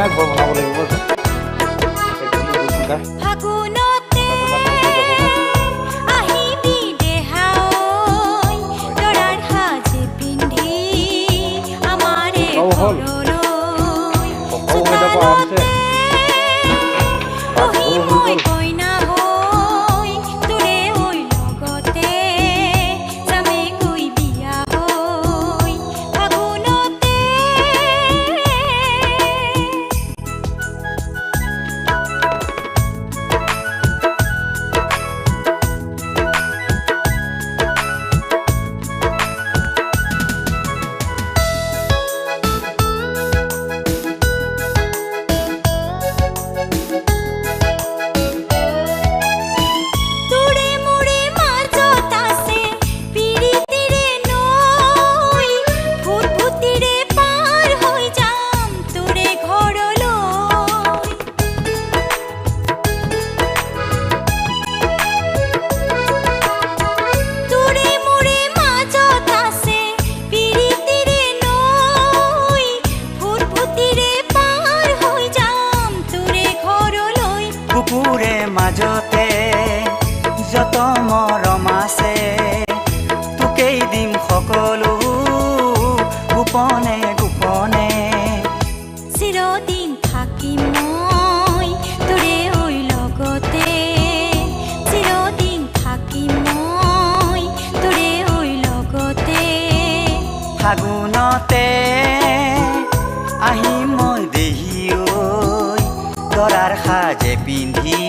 নাই ঘৰ বনাব লাগিব ফাগুনতে আহিবি দেহাই দৰাৰ সাজে পিন্ধি আমাৰে ঘৰলৈ চোতালতে বহি মই কইনা হৈ তোৰে হৈ লগতে যামে গৈ বিয়া হৈ ফাগুনতে বুকুৰে মাজতে যত মৰম আছে তোকেই দিম সকলো গোপনে গোপনে চিৰদিন থাকিম মই তোৰে হৈ লগতে চিৰদিন থাকিম মই তোৰে হৈ লগতে ফাগুনতে আহিম মই দেহি ঐ দৰাৰ সাজে পিন্ধি